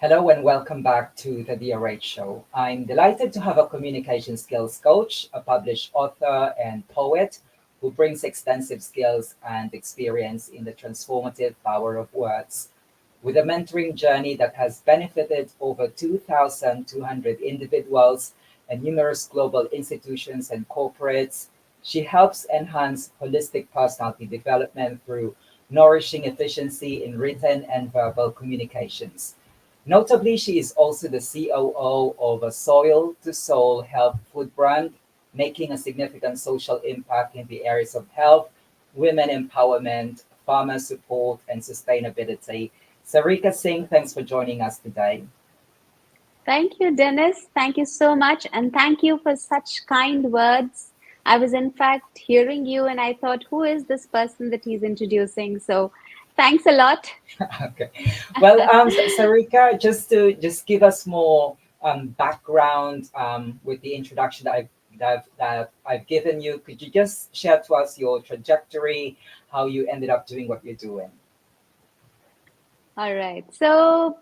Hello and welcome back to the DRH show. I'm delighted to have a communication skills coach, a published author and poet who brings extensive skills and experience in the transformative power of words. With a mentoring journey that has benefited over 2,200 individuals and numerous global institutions and corporates, she helps enhance holistic personality development through nourishing efficiency in written and verbal communications. Notably, she is also the COO of a soil to soul health food brand, making a significant social impact in the areas of health, women empowerment, farmer support, and sustainability. Sarika Singh, thanks for joining us today. Thank you, Dennis. Thank you so much. And thank you for such kind words. I was, in fact, hearing you and I thought, who is this person that he's introducing? So thanks a lot. Okay. Well, Sarika, just give us more background with the introduction that I've given you. Could you just share to us your trajectory, how you ended up doing what you're doing? All right. So,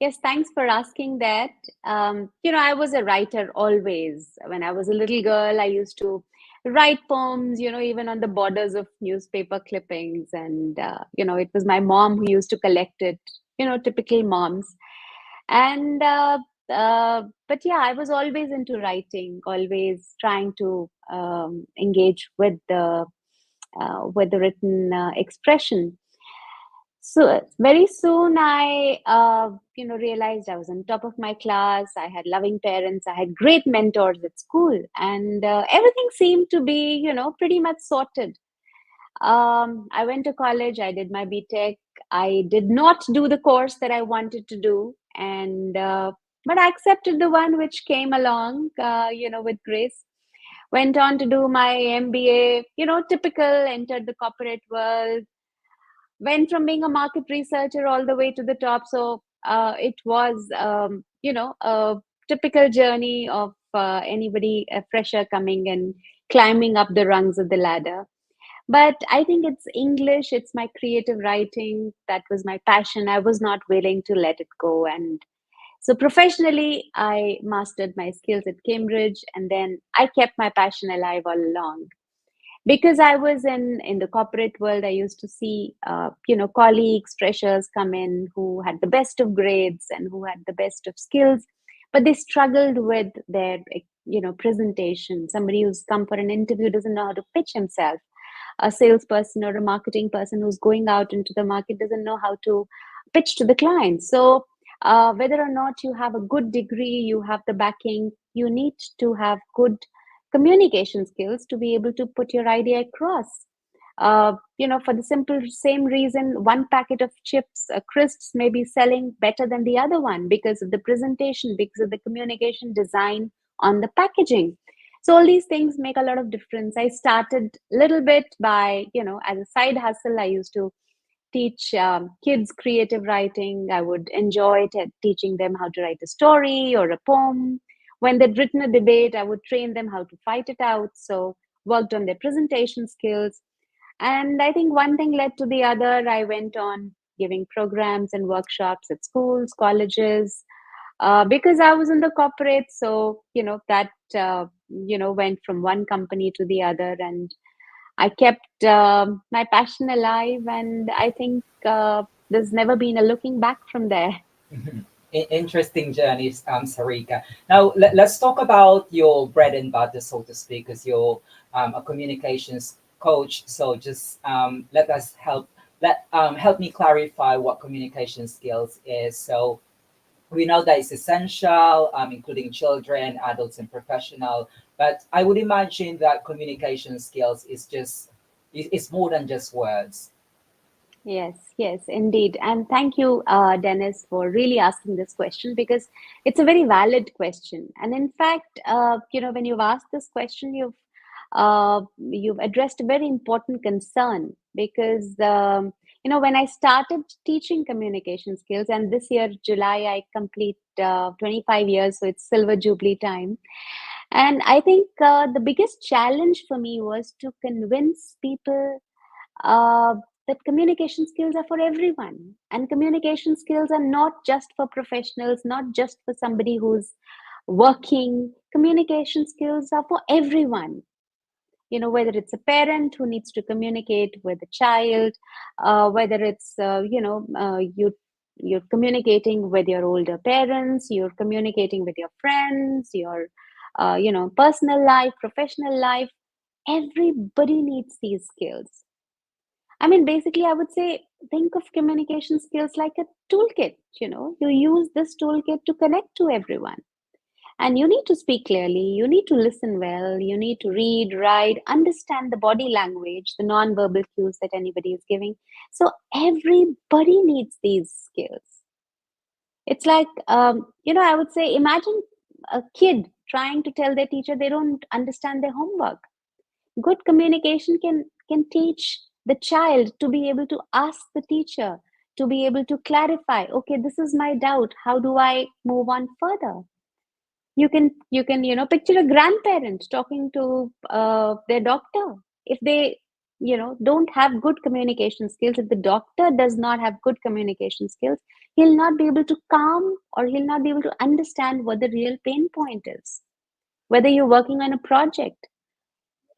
yes, thanks for asking that. I was a writer always. When I was a little girl, I used to write poems, even on the borders of newspaper clippings. And it was my mom who used to collect it, typical moms. And but yeah, I was always into writing, always trying to engage with the written expression. So very soon I realized I was on top of my class. I had loving parents. I had great mentors at school, and everything seemed to be, pretty much sorted. I went to college. I did my BTech. I did not do the course that I wanted to do, and but I accepted the one which came along, with grace. Went on to do my MBA. Typical. Entered the corporate world, went from being a market researcher all the way to the top. So it was, a typical journey of anybody, a fresher coming and climbing up the rungs of the ladder. But I think it's English, it's my creative writing. That was my passion. I was not willing to let it go. And so professionally, I mastered my skills at Cambridge, and then I kept my passion alive all along because I was in the corporate world. I used to see colleagues, freshers come in who had the best of grades and who had the best of skills, but they struggled with their presentation. Somebody who's come for an interview doesn't know how to pitch himself. A salesperson or a marketing person who's going out into the market doesn't know how to pitch to the client. So whether or not you have a good degree, you have the backing, you need to have good communication skills to be able to put your idea across. For the simple same reason, one packet of chips, crisps, may be selling better than the other one because of the presentation, because of the communication design on the packaging. So all these things make a lot of difference. I started a little bit by, as a side hustle. I used to teach kids creative writing. I would enjoy teaching them how to write a story or a poem. When they'd written a debate, I would train them how to fight it out. So worked on their presentation skills. And I think one thing led to the other. I went on giving programs and workshops at schools, colleges, because I was in the corporate. So, that, went from one company to the other. And I kept my passion alive. And I think there's never been a looking back from there. Interesting journeys, Sarika. Now, let's talk about your bread and butter, so to speak, because you're a communications coach. So just let us help me clarify what communication skills is. So we know that it's essential, including children, adults, and professional. But I would imagine that communication skills is more than just words. Yes, yes, indeed. And thank you, Dennis, for really asking this question because it's a very valid question. And in fact, when you've asked this question, you've addressed a very important concern because when I started teaching communication skills, and this year, July, I complete 25 years, so it's Silver Jubilee time. And I think the biggest challenge for me was to convince people uh, that communication skills are for everyone. And communication skills are not just for professionals, not just for somebody who's working. Communication skills are for everyone. Whether it's a parent who needs to communicate with a child, whether it's you're communicating with your older parents, you're communicating with your friends, your personal life, professional life. Everybody needs these skills. I mean, basically, I would say think of communication skills like a toolkit. You use this toolkit to connect to everyone. And you need to speak clearly, you need to listen well, you need to read, write, understand the body language, the non-verbal cues that anybody is giving. So everybody needs these skills. It's like, I would say, imagine a kid trying to tell their teacher they don't understand their homework. Good communication can teach the child to be able to ask the teacher, to be able to clarify, okay, this is my doubt, how do I move on further? You can picture a grandparent talking to their doctor. If they don't have good communication skills, if the doctor does not have good communication skills, he'll not be able to calm, or he'll not be able to understand what the real pain point is. Whether you're working on a project,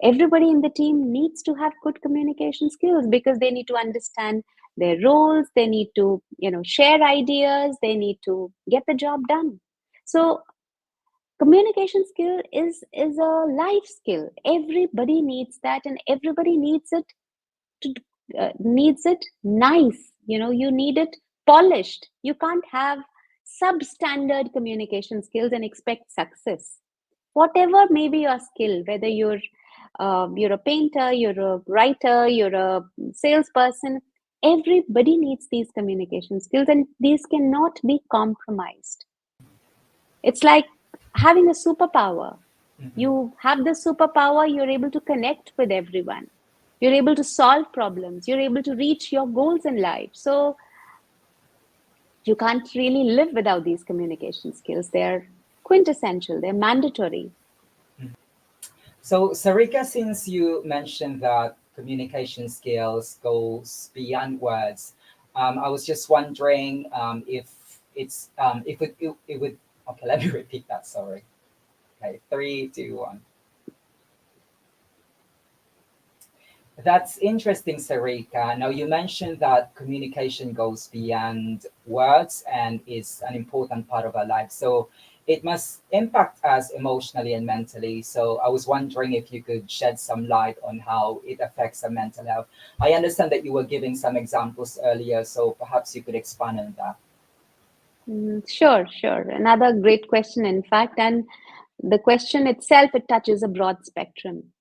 everybody in the team needs to have good communication skills, because they need to understand their roles, they need to share ideas, they need to get the job done. So communication skill is a life skill. Everybody needs that, and everybody needs it to needs it nice. You need it polished. You can't have substandard communication skills and expect success. Whatever may be your skill, whether you're a painter, you're a writer, you're a salesperson, everybody needs these communication skills, and these cannot be compromised. It's like having a superpower. Mhm. You have this superpower, you're able to connect with everyone. You're able to solve problems. You're able to reach your goals in life. So you can't really live without these communication skills. They're quintessential, they're mandatory. So, Sarika, since you mentioned that communication skills goes beyond words, I was just wondering if it would. Okay, let me repeat that. Sorry. Okay, three, two, one. That's interesting, Sarika. Now, you mentioned that communication goes beyond words and is an important part of our life. So it must impact us emotionally and mentally. So I was wondering if you could shed some light on how it affects our mental health. I understand that you were giving some examples earlier, so perhaps you could expand on that. Sure, sure. Another great question, in fact. And the question itself, it touches a broad spectrum.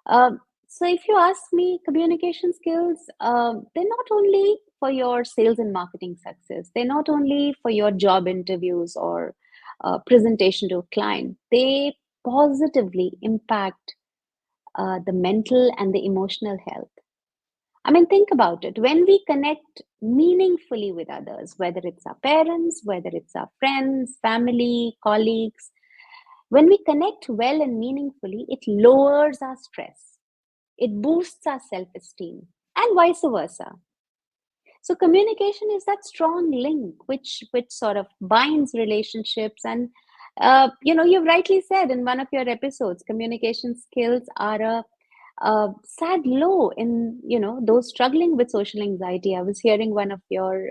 Um, so, if you ask me, communication skills, they're not only for your sales and marketing success, they're not only for your job interviews or presentation to a client, they positively impact the mental and the emotional health. I mean, think about it. When we connect meaningfully with others, whether it's our parents, whether it's our friends, family, colleagues, when we connect well and meaningfully, it lowers our stress, it boosts our self esteem, and vice versa. So, communication is that strong link which sort of binds relationships. And, you've rightly said in one of your episodes, communication skills are a sad low in those struggling with social anxiety. I was hearing one of your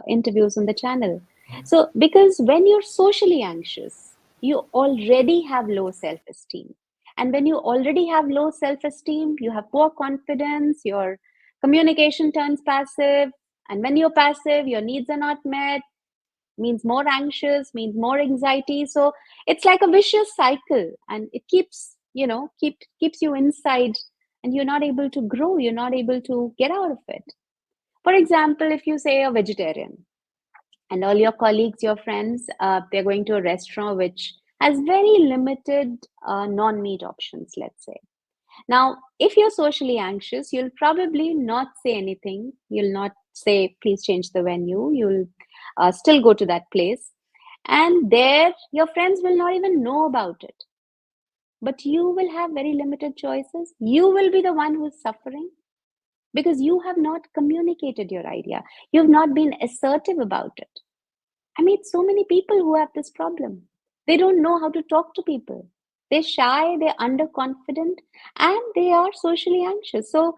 interviews on the channel. So because when you're socially anxious, you already have low self-esteem, and when you already have low self-esteem, you have poor confidence, your communication turns passive, and when you're passive, your needs are not met, means more anxious, means more anxiety. So it's like a vicious cycle, and it keeps you inside, and you're not able to grow, you're not able to get out of it. For example, if you say a vegetarian, and all your colleagues, your friends, they're going to a restaurant which has very limited non-meat options, let's say. Now, if you're socially anxious, you'll probably not say anything. You'll not say, please change the venue. You'll still go to that place. And there, your friends will not even know about it. But you will have very limited choices. You will be the one who's suffering. because you have not communicated your idea. You've not been assertive about it. I meet so many people who have this problem. They don't know how to talk to people. They're shy, they're underconfident, and they are socially anxious. So,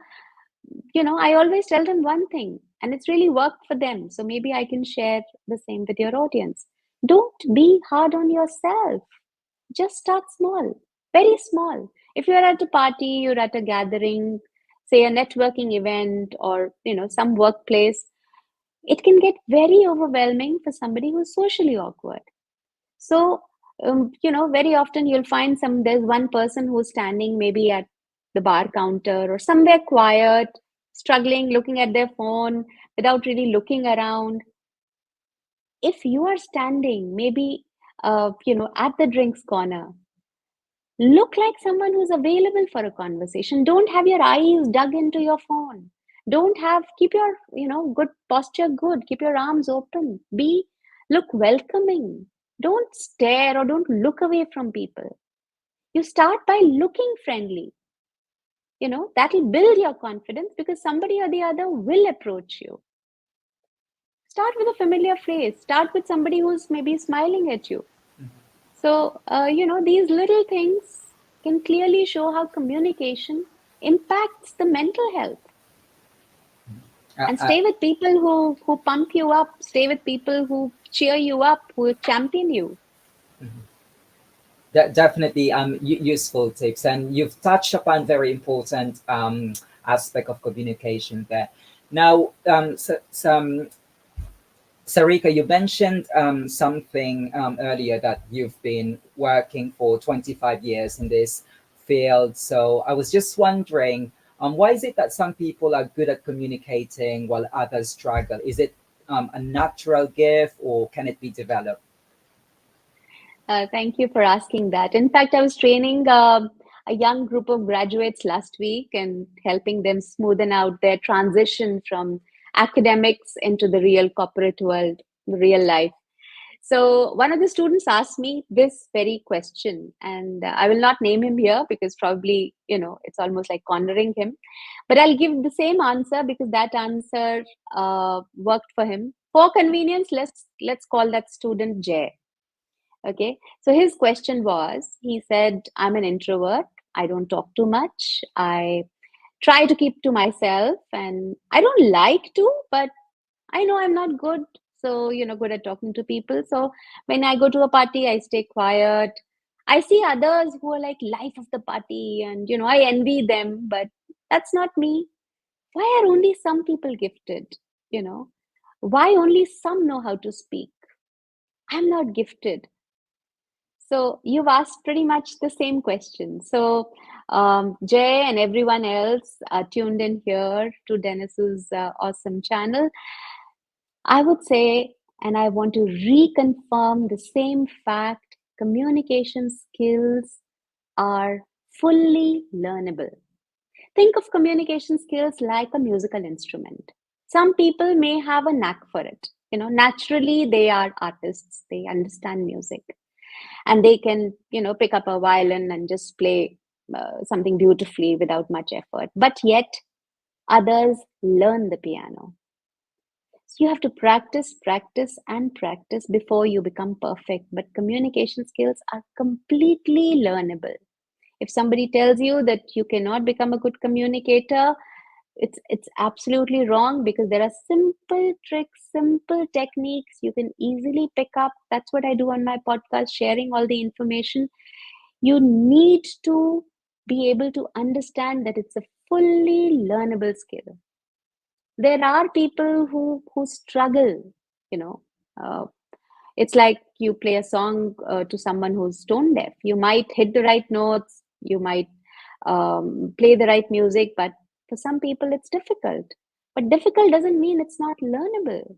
I always tell them one thing, and it's really worked for them. So maybe I can share the same with your audience. Don't be hard on yourself. Just start small, very small. If you're at a party, you're at a gathering, say a networking event, or some workplace, it can get very overwhelming for somebody who's socially awkward. So, very often you'll find there's one person who's standing maybe at the bar counter or somewhere quiet, struggling, looking at their phone without really looking around. If you are standing maybe, at the drinks corner, look like someone who's available for a conversation. Don't have your eyes dug into your phone. Don't have, keep your, good posture good. Keep your arms open. Look welcoming. Don't stare or don't look away from people. You start by looking friendly. That'll build your confidence because somebody or the other will approach you. Start with a familiar face. Start with somebody who's maybe smiling at you. So, these little things can clearly show how communication impacts the mental health. Uh, And uh, stay with people who pump you up, stay with people who cheer you up, who champion you. Definitely useful tips, and you've touched upon very important aspect of communication there. Now, Sarika, you mentioned something earlier that you've been working for 25 years in this field. So I was just wondering, why is it that some people are good at communicating while others struggle? Is it a natural gift, or can it be developed? Thank you for asking that. In fact, I was training a young group of graduates last week and helping them smoothen out their transition from academics into the real corporate world, the real life. So one of the students asked me this very question, and I will not name him here because probably, it's almost like cornering him. But I'll give the same answer because that answer worked for him. For convenience, let's call that student Jay. Okay. So his question was, he said, I'm an introvert. I don't talk too much. I try to keep to myself, and I don't like to, but I know I'm not good. So, good at talking to people. So when I go to a party, I stay quiet. I see others who are like life of the party, and, I envy them, but that's not me. Why are only some people gifted? You know, why only some know how to speak? I'm not gifted. So you've asked pretty much the same question. So Jay and everyone else tuned in here to Dennis's awesome channel, I would say, and I want to reconfirm the same fact: communication skills are fully learnable. Think of communication skills like a musical instrument. Some people may have a knack for it. Naturally, they are artists, they understand music, and they can pick up a violin and just play something beautifully without much effort, but yet others learn the piano. So you have to practice and practice before you become perfect, but communication skills are completely learnable. If somebody tells you that you cannot become a good communicator, it's absolutely wrong, because there are simple tricks, simple techniques you can easily pick up. That's what I do on my podcast, sharing all the information. You need to be able to understand that it's a fully learnable skill. There are people who struggle, you know uh, it's like you play a song to someone who's tone deaf. You might hit the right notes, you might play the right music, but for some people it's difficult. But difficult doesn't mean it's not learnable.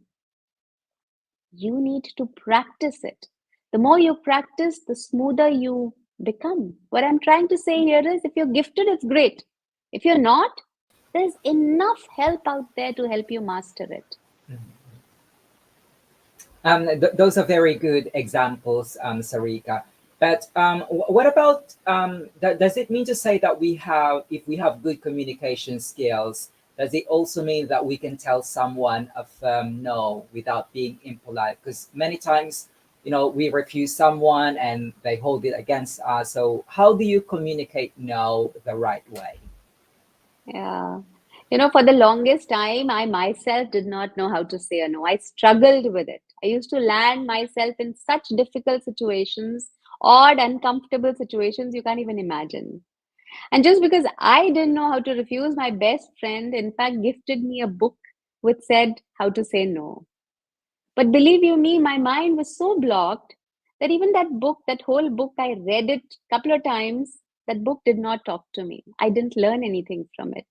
You need to practice it. The more you practice, the smoother you become. What I'm trying to say here is, if you're gifted, it's great. If you're not, there's enough help out there to help you master it. Those are very good examples, Sarika. But what about, does it mean to say that if we have good communication skills, does it also mean that we can tell someone a firm no without being impolite? Because many times, we refuse someone and they hold it against us. So, how do you communicate no the right way? Yeah. For the longest time, I myself did not know how to say a no. I struggled with it. I used to land myself in such difficult situations, odd, uncomfortable situations you can't even imagine. And just because I didn't know how to refuse, my best friend, in fact, gifted me a book which said how to say no. But believe you me, my mind was so blocked that even that book, that whole book, I read it a couple of times. That book did not talk to me. I didn't learn anything from it.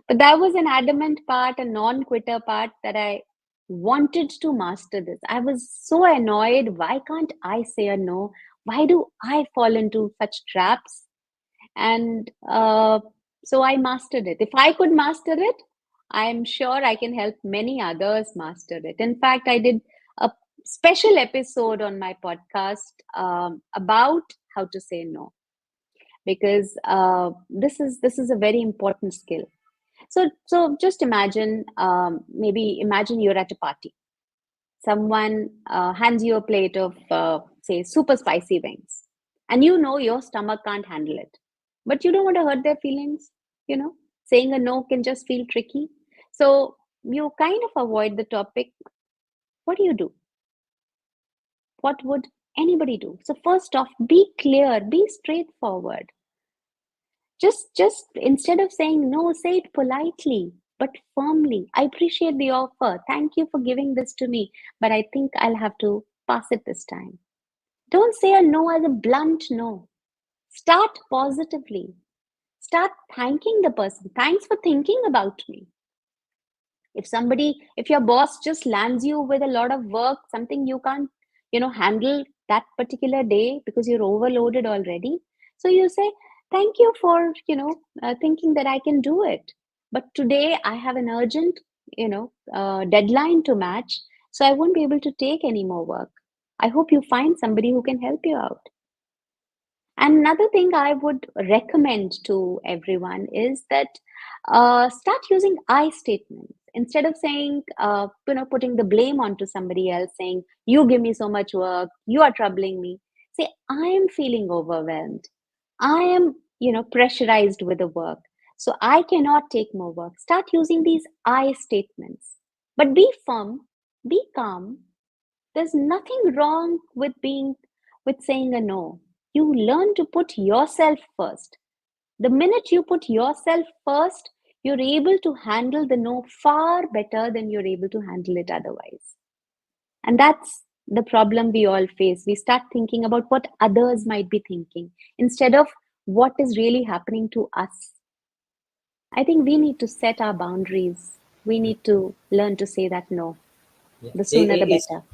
But that was an adamant part, a non quitter part that I wanted to master this. I was so annoyed. Why can't I say a no? Why do I fall into such traps? And so I mastered it. If I could master it, I'm sure I can help many others master it. In fact, I did a special episode on my podcast about how to say no, because this is a very important skill. So just imagine, maybe imagine you're at a party. Someone hands you a plate of, say, super spicy wings, and you know your stomach can't handle it, but you don't want to hurt their feelings. You know, saying a no can just feel tricky. So you kind of avoid the topic. What do you do? What would anybody do? So first off, be clear, be straightforward. Just instead of saying no, say it politely but firmly. I appreciate the offer. Thank you for giving this to me, but I think I'll have to pass it this time. Don't say a no as a blunt no. Start positively. Start thanking the person. Thanks for thinking about me. If your boss just lands you with a lot of work, something you can't, handle that particular day because you're overloaded already, so you say, thank you for, thinking that I can do it, but today I have an urgent, deadline to match, so I won't be able to take any more work. I hope you find somebody who can help you out. And another thing I would recommend to everyone is that start using I statements instead of saying, putting the blame onto somebody else, saying, "You give me so much work, you are troubling me." Say, "I am feeling overwhelmed. I am, pressurized with the work, so I cannot take more work." Start using these I statements, but be firm, be calm. There's nothing wrong with saying a no. You learn to put yourself first. The minute you put yourself first, you're able to handle the no far better than you're able to handle it otherwise. And that's the problem we all face. We start thinking about what others might be thinking instead of what is really happening to us. I think we need to set our boundaries. We need to learn to say that no. Yeah. The sooner the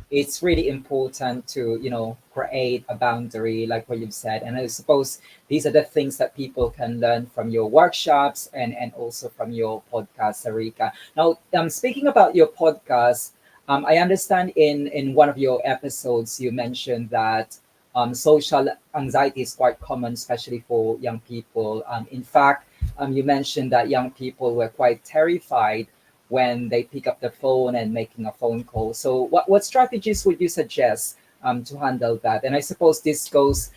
It's better. really important to create a boundary, like what you've said, and I suppose these are the things that people can learn from your workshops and also from your podcast, Sarika. Now, speaking about your podcast, I understand in one of your episodes you mentioned that social anxiety is quite common, especially for young people. In fact, you mentioned that young people were quite terrified when they pick up the phone and making a phone call. So, what strategies would you suggest to handle that? And I suppose this goes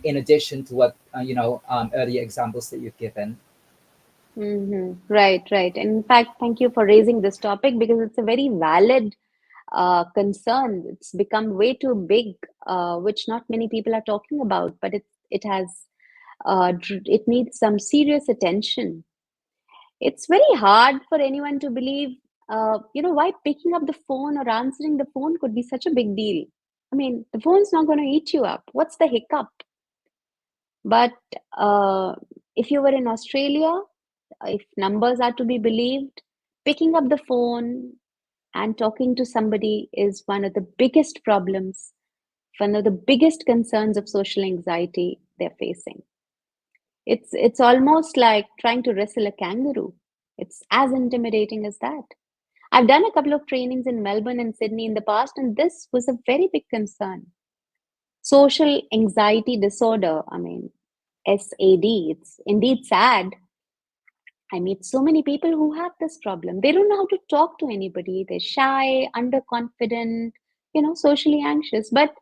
in addition to what earlier examples that you've given. Right, right. In fact, thank you for raising this topic because it's a very valid concern. It's become way too big, which not many people are talking about, but it needs some serious attention. It's very hard for anyone to believe, why picking up the phone or answering the phone could be such a big deal. I mean, the phone's not going to eat you up. What's the hiccup? But uh, if you were in Australia, if numbers are to be believed, picking up the phone and talking to somebody is one of the biggest problems, one of the biggest concerns of social anxiety they're facing. It's almost like trying to wrestle a kangaroo. It's as intimidating as that. I've done a couple of trainings in Melbourne and Sydney in the past, and this was a very big concern. Social anxiety disorder, I mean, SAD, it's indeed sad, I meet so many people who have this problem. They don't know how to talk to anybody. They're shy, underconfident, socially anxious. But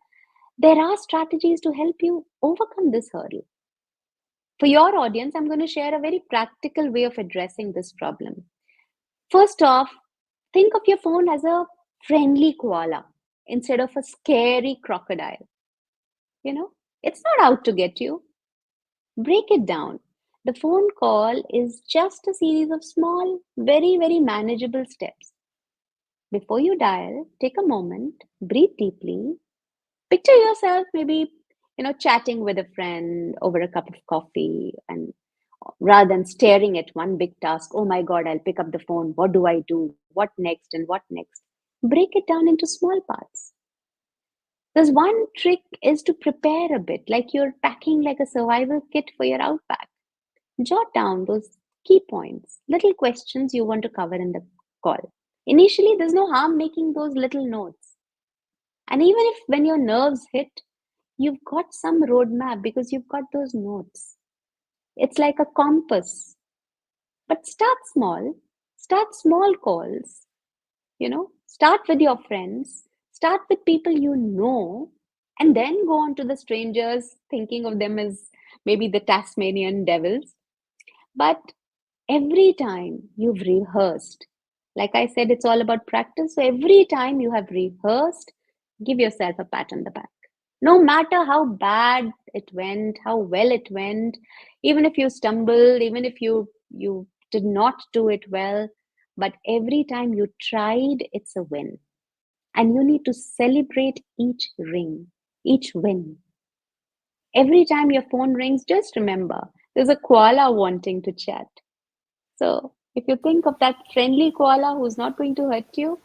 there are strategies to help you overcome this hurdle. For your audience, I'm going to share a very practical way of addressing this problem. First off, think of your phone as a friendly koala instead of a scary crocodile. You know, it's not out to get you. Break it down. The phone call is just a series of small, very, very manageable steps. Before you dial, take a moment, breathe deeply, picture yourself maybe, chatting with a friend over a cup of coffee, and rather than staring at one big task, oh my God, I'll pick up the phone. What do I do? What next and what next? Break it down into small parts. There's one trick is to prepare a bit, like you're packing like a survival kit for your outback. Jot down those key points, little questions you want to cover in the call. Initially, there's no harm making those little notes. And even if when your nerves hit, you've got some roadmap because you've got those notes. It's like a compass. But start small calls, start with your friends, start with people you know, and then go on to the strangers, thinking of them as maybe the Tasmanian devils. But every time you've rehearsed, like I said, it's all about practice. So every time you have rehearsed, give yourself a pat on the back. No matter how bad it went, how well it went, even if you stumbled, even if you did not do it well, but every time you tried, it's a win. And you need to celebrate each ring, each win. Every time your phone rings, just remember there's a koala wanting to chat. So if you think of that friendly koala who's not going to hurt you,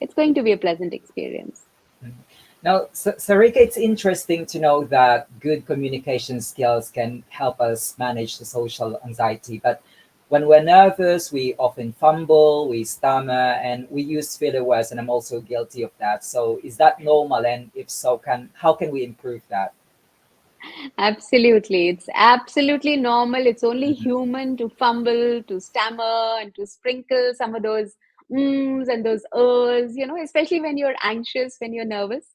it's going to be a pleasant experience. Now, Sarika, it's interesting to know that good communication skills can help us manage the social anxiety. But when we're nervous, we often fumble, we stammer, and we use filler words. And I'm also guilty of that. So, is that normal? And if so, how can we improve that? Absolutely. It's absolutely normal. It's only Mhm. human to fumble, to stammer, and to sprinkle some of those ums and those ers, especially when you're anxious, when you're nervous.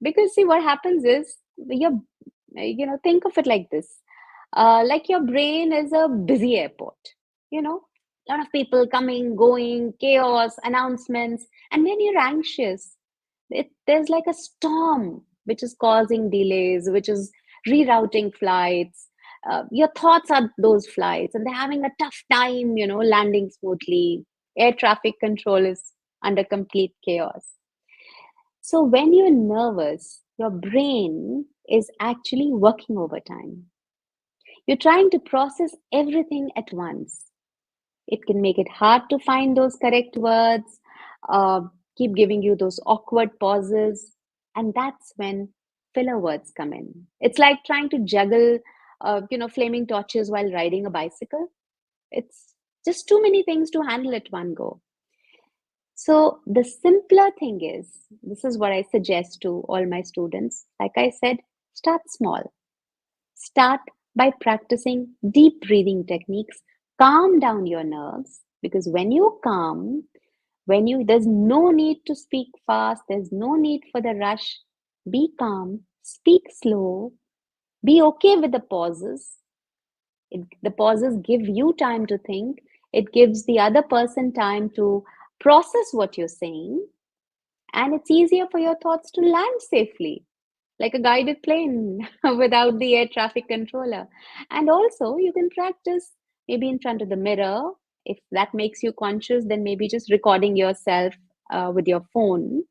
Because see, what happens is think of it like this. Like your brain is a busy airport, a lot of people coming, going, chaos, announcements. And when you're anxious, there's like a storm which is causing delays, which is rerouting flights. Your thoughts are those flights, and they're having a tough time, landing smoothly. Air traffic control is under complete chaos. So when you're nervous, your brain is actually working overtime. You're trying to process everything at once. It can make it hard to find those correct words, uh, keep giving you those awkward pauses, and that's when filler words come in. It's like trying to juggle, flaming torches while riding a bicycle. It's just too many things to handle at one go. So the simpler thing is, this is what I suggest to all my students. Like I said, start small. Start by practicing deep breathing techniques. Calm down your nerves because when you calm, there's no need to speak fast, there's no need for the rush. Be calm, speak slow, be okay with the pauses. The pauses give you time to think, it gives the other person time to process what you're saying, and it's easier for your thoughts to land safely like a guided plane without the air traffic controller. And also, you can practice maybe in front of the mirror. If that makes you conscious, then maybe just recording yourself with your phone.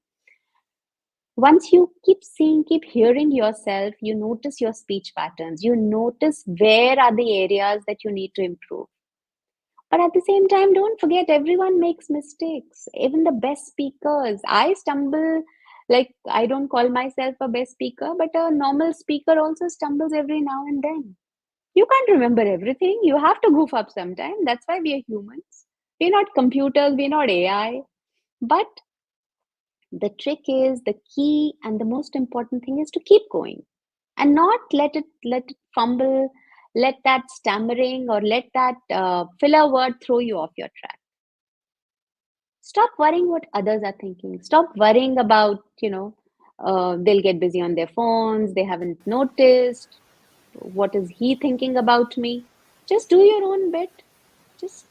Once you keep seeing, keep hearing yourself, you notice your speech patterns. You notice where are the areas that you need to improve. But at the same time, don't forget everyone makes mistakes. Even the best speakers. I stumble, like, I don't call myself a best speaker, but a normal speaker also stumbles every now and then. You can't remember everything. You have to goof up sometime. That's why we are humans. We're not computers, we're not AI. But the trick is the key and the most important thing is to keep going and not let it fumble, let that stammering or let that filler word throw you off your track. Stop worrying what others are thinking. Stop worrying about, they'll get busy on their phones, they haven't noticed. What is he thinking about me? Just do your own bit. Just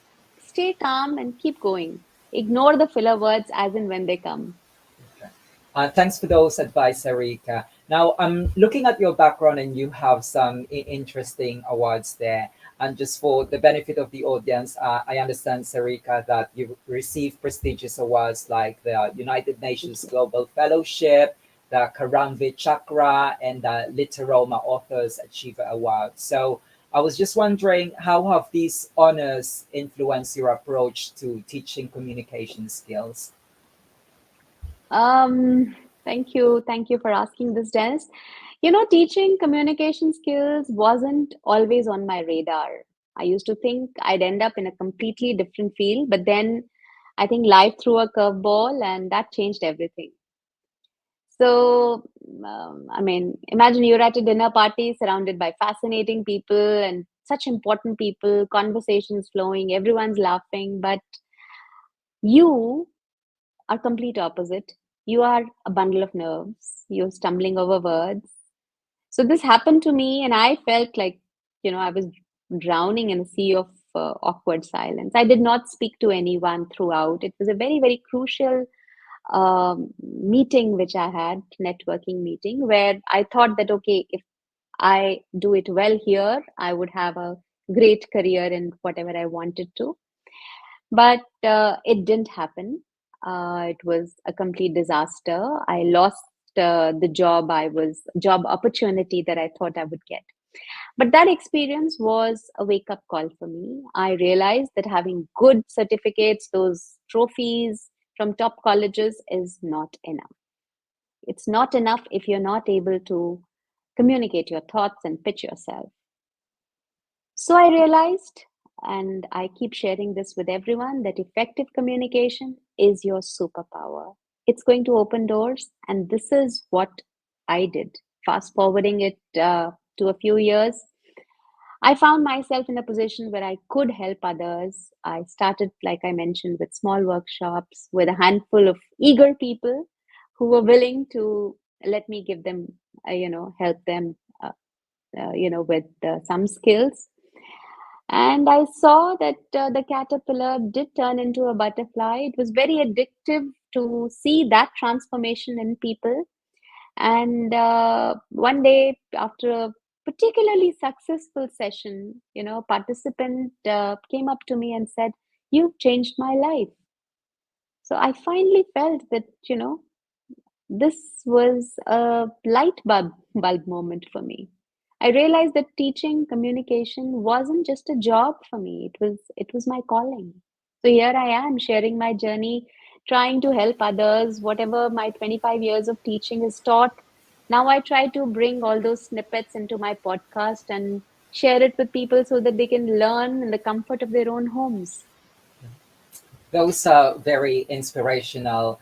stay calm and keep going. Ignore the filler words as and when they come. Okay. Thanks for those advice, Sarika. Now, I'm looking at your background and you have some interesting awards there. And just for the benefit of the audience, I understand, Sarika, that you received prestigious awards like the United Thank Nations you. Global Fellowship, the Karamvi Chakra, and the Literoma Authors Achiever Award. So I was just wondering, how have these honors influenced your approach to teaching communication skills? Thank you. Thank you for asking this, Dennis. Teaching communication skills wasn't always on my radar. I used to think I'd end up in a completely different field, but then I think life threw a curveball and that changed everything. So, I mean, imagine you're at a dinner party surrounded by fascinating people and such important people, conversations flowing, everyone's laughing, but you are complete opposite. You are a bundle of nerves. You're stumbling over words. So this happened to me, and I felt like, I was drowning in a sea of awkward silence. I did not speak to anyone throughout. It was a very, very crucial meeting which I had, networking meeting, where I thought that, okay, if I do it well here, I would have a great career in whatever I wanted to. But it didn't happen. It was a complete disaster. I lost the job opportunity that I thought I would get. But that experience was a wake up call for me. I realized that having good certificates, those trophies from top colleges, is not enough. It's not enough if you're not able to communicate your thoughts and pitch yourself. So I realized, and I keep sharing this with everyone, that effective communication is your superpower. It's going to open doors, and this is what I did. Fast forwarding it to a few years, I found myself in a position where I could help others. I started, like I mentioned, with small workshops with a handful of eager people who were willing to let me give them, help them, with some skills. And I saw that the caterpillar did turn into a butterfly. It was very addictive to see that transformation in people. And one day, after a particularly successful session, a participant came up to me and said, "You've changed my life." So I finally felt that, this was a bulb moment for me. I realized that teaching communication wasn't just a job for me. It was my calling. So here I am sharing my journey, trying to help others, whatever my 25 years of teaching is taught. Now I try to bring all those snippets into my podcast and share it with people so that they can learn in the comfort of their own homes. Those are very inspirational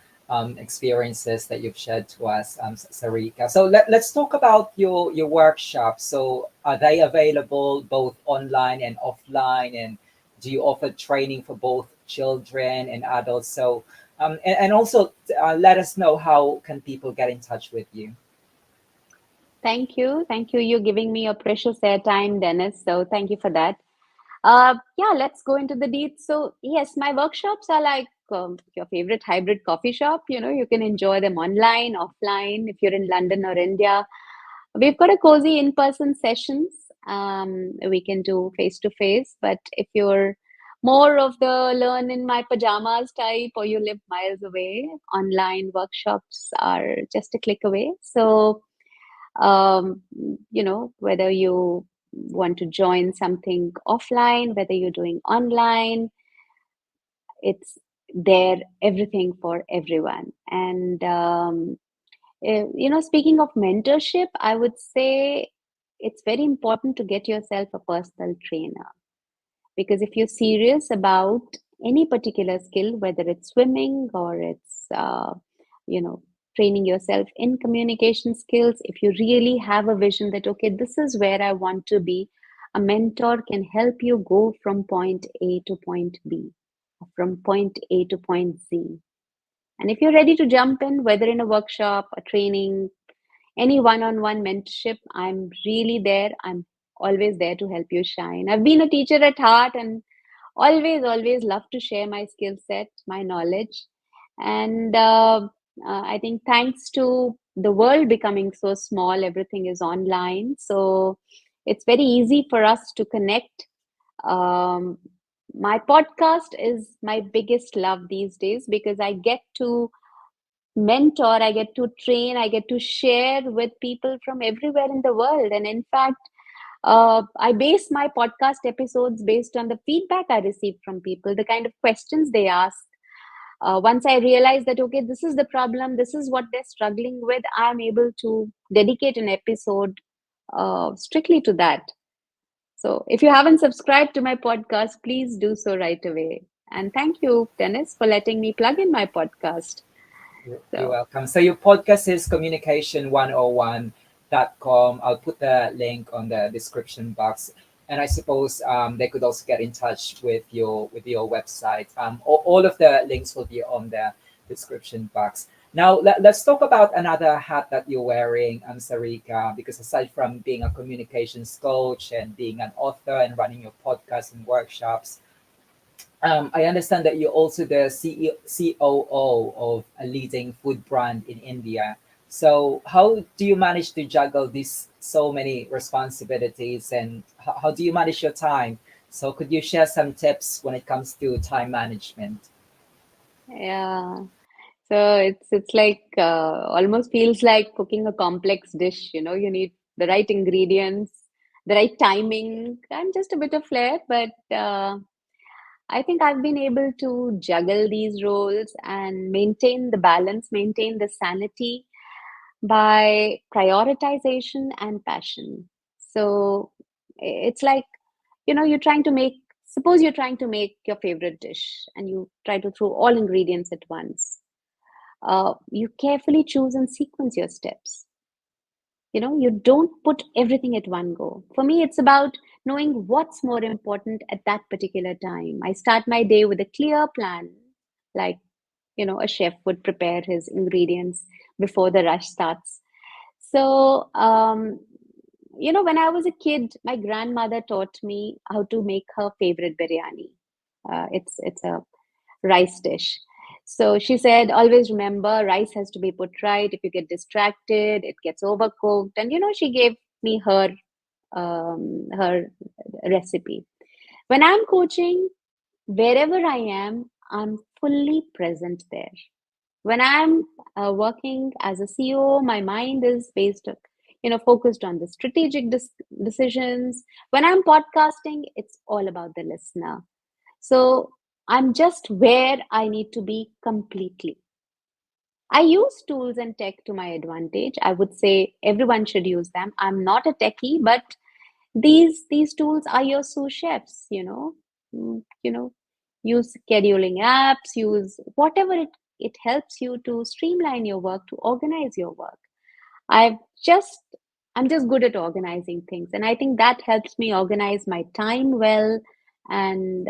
experiences that you've shared to us, Sarika. So let's talk about your workshops. So are they available both online and offline? And do you offer training for both children and adults? So and also let us know how can people get in touch with you. Thank you. Thank you. You're giving me a precious airtime, Dennis. So thank you for that. Yeah, let's go into the deets. So, yes, my workshops are like your favorite hybrid coffee shop. You can enjoy them online, offline, if you're in London or India. We've got a cozy in-person sessions. We can do face-to-face, but if you're more of the learn in my pajamas type or you live miles away, online workshops are just a click away. So, whether you want to join something offline, whether you're doing online, it's there, everything for everyone. And, speaking of mentorship, I would say it's very important to get yourself a personal trainer. Because if you're serious about any particular skill, whether it's swimming or it's, you know, training yourself in communication skills, if you really have a vision that, okay, this is where I want to be, A mentor can help you go from point A to point B, or from point A to point Z. And if you're ready to jump in, whether in a workshop, a training, any one-on-one mentorship, I'm really there. I'm always there to help you shine. I've been a teacher at heart and always love to share my skill set, my knowledge. And I think thanks to the world becoming so small, everything is online. So it's very easy for us to connect. Um, my podcast is my biggest love these days because I get to mentor, I get to train, I get to share with people from everywhere in the world. And in fact, I base my podcast episodes based on the feedback I receive from people, the kind of questions they ask. Once I realize that, okay, this is the problem, this is what they're struggling with, I'm able to dedicate an episode strictly to that. So if you haven't subscribed to my podcast, please do so right away. And thank you, Dennis, for letting me plug in my podcast. You're So, welcome. So your podcast is communication101.com. I'll put the link on the description box. And I suppose they could also get in touch with your website. All of the links will be on the description box. Now let's talk about another hat that you're wearing, Sarika, because aside from being a communications coach and being an author and running your podcast and workshops, I understand that you're also the COO of a leading food brand in India. So, how do you manage to juggle these so many responsibilities, and how do you manage your time? So, could you share some tips when it comes to time management? yeah. So it's like almost feels like cooking a complex dish. You know, you need the right ingredients, the right timing, and just a bit of flair. But I think I've been able to juggle these roles and maintain the balance, maintain the sanity by prioritization and passion. So it's like, you know, you're trying to make, suppose you're trying to make your favorite dish and you try to throw all ingredients at once. You carefully choose and sequence your steps. You know, you don't put everything at one go. For me, it's about knowing what's more important at that particular time. I start my day with a clear plan, like, you know, a chef would prepare his ingredients before the rush starts. So, you know, when I was a kid, my grandmother taught me how to make her favorite biryani. It's a rice dish. So she said, always remember, rice has to be put right. If you get distracted, it gets overcooked. And you know, she gave me her recipe. When I'm coaching, wherever I am, I'm fully present there. When I'm working as a CEO, my mind is based, you know, focused on the strategic decisions. When I'm podcasting, it's all about the listener. So I'm just where I need to be completely. I use tools and tech to my advantage. I would say everyone should use them. I'm not a techie, but these tools are your sous chefs, you know. You know, use scheduling apps, use whatever it helps you to streamline your work, to organize your work. I've just I'm just good at organizing things, and I think that helps me organize my time well and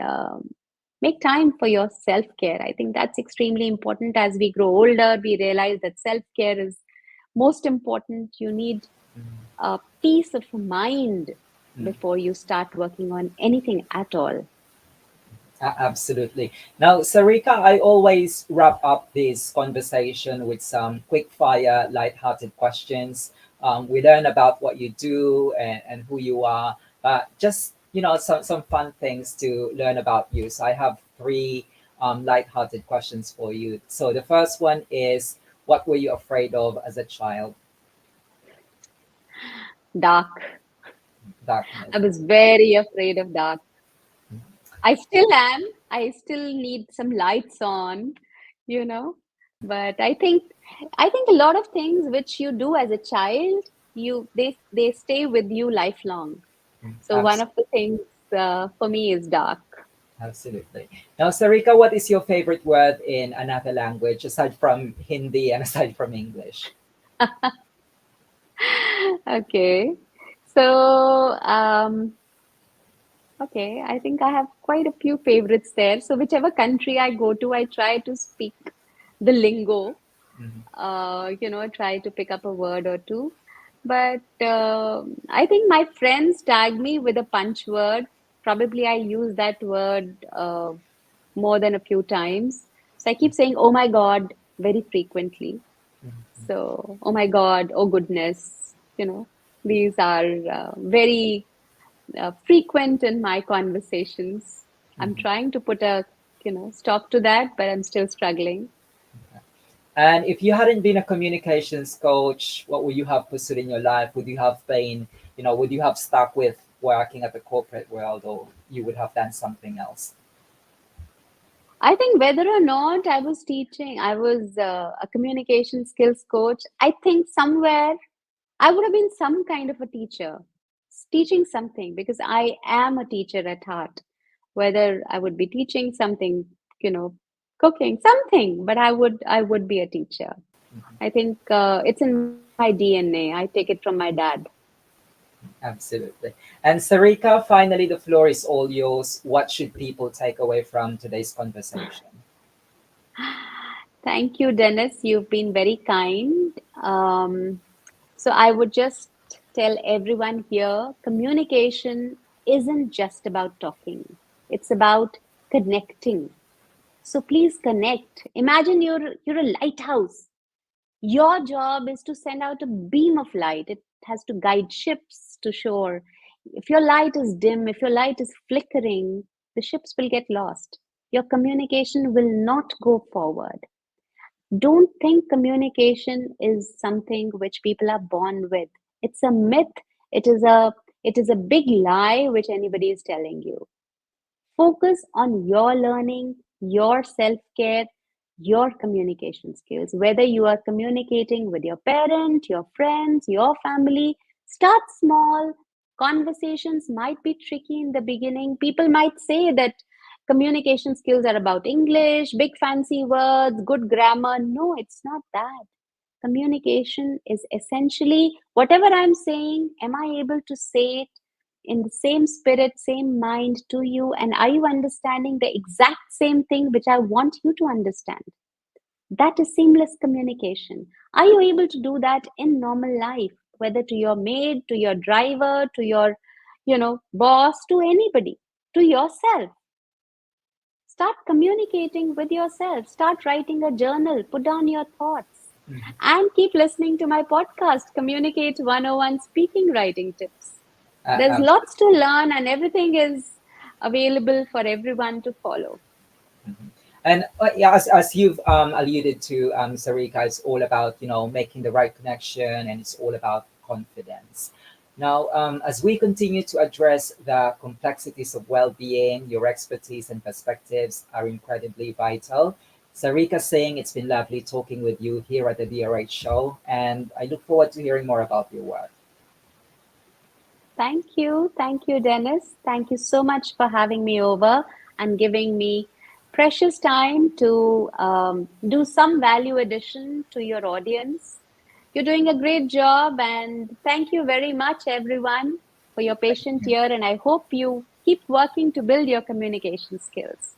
make time for your self care. I think that's extremely important. As we grow older, we realize that self care is most important. You need a peace of mind Mm. before you start working on anything at all. Absolutely. Now, Sarika, I always wrap up this conversation with some quick fire, light-hearted questions. We learn about what you do and who you are, but just some fun things to learn about you. So I have three light-hearted questions for you. So the first one is, what were you afraid of as a child? Dark. Darkness. I was very afraid of dark. I still am. I still need some lights on, you know. But I think a lot of things which you do as a child, they stay with you lifelong. So one of the things for me is dark. Absolutely. Now, Sarika, what is your favorite word in another language aside from Hindi and aside from English? Okay. So Okay, I think I have quite a few favorites there. So whichever country I go to, I try to speak the lingo, Mhm, try to pick up a word or two. But I think my friends tag me with a punch word. Probably I use that word more than a few times. So I keep saying, oh my God, very frequently. mhm, So, oh my God, oh goodness, these are very frequent in my conversations. I'm mhm. trying to put a, stop to that, but I'm still struggling. And if you hadn't been a communications coach, what would you have pursued in your life? Would you have been, would you have stuck with working at the corporate world, or you would have done something else? I think whether or not I was teaching, I was a communication skills coach, I think somewhere I would have been some kind of a teacher, teaching something because I am a teacher at heart. Whether I would be teaching something, you know, cooking, something, but I would be a teacher. Mhm. I think it's in my DNA. I take it from my dad. Absolutely. And Sarika, finally, the floor is all yours. What should people take away from today's conversation? Thank you, Dennis. You've been very kind. So I would just tell everyone here, communication isn't just about talking. It's about connecting. So please connect. Imagine you're a lighthouse. Your job is to send out a beam of light. It has to guide ships to shore. If your light is dim, if your light is flickering, the ships will get lost. Your communication will not go forward. Don't think communication is something which people are born with. It's a myth. It is a big lie which anybody is telling you. Focus on your learning, your self care, your communication skills. Whether you are communicating with your parent, your friends, your family, start small. Conversations might be tricky in the beginning. People might say that communication skills are about English, big fancy words, good grammar. No, it's not that. Communication is essentially whatever I'm saying, am I able to say it in the same spirit, same mind to you? And are you understanding the exact same thing which I want you to understand? That is seamless communication. Are you able to do that in normal life, whether to your maid, to your driver, to your, boss, to anybody, to yourself? Start communicating with yourself. Start writing a journal. Put down your thoughts. Mhm. And keep listening to my podcast, Communicate 101 Speaking Writing Tips. There's Absolutely. lots to learn, and everything is available for everyone to follow. And yeah, as you've alluded to, Sarika, it's all about making the right connection, and it's all about confidence. Now, as we continue to address the complexities of well-being, your expertise and perspectives are incredibly vital. Sarika Singh, it's been lovely talking with you here at the DRH show, and I look forward to hearing more about your work. Thank you. Thank you, Dennis. Thank you so much for having me over and giving me precious time to do some value addition to your audience. You're doing a great job, and thank you very much, everyone, for your Thank patient you. ear. And I hope you keep working to build your communication skills.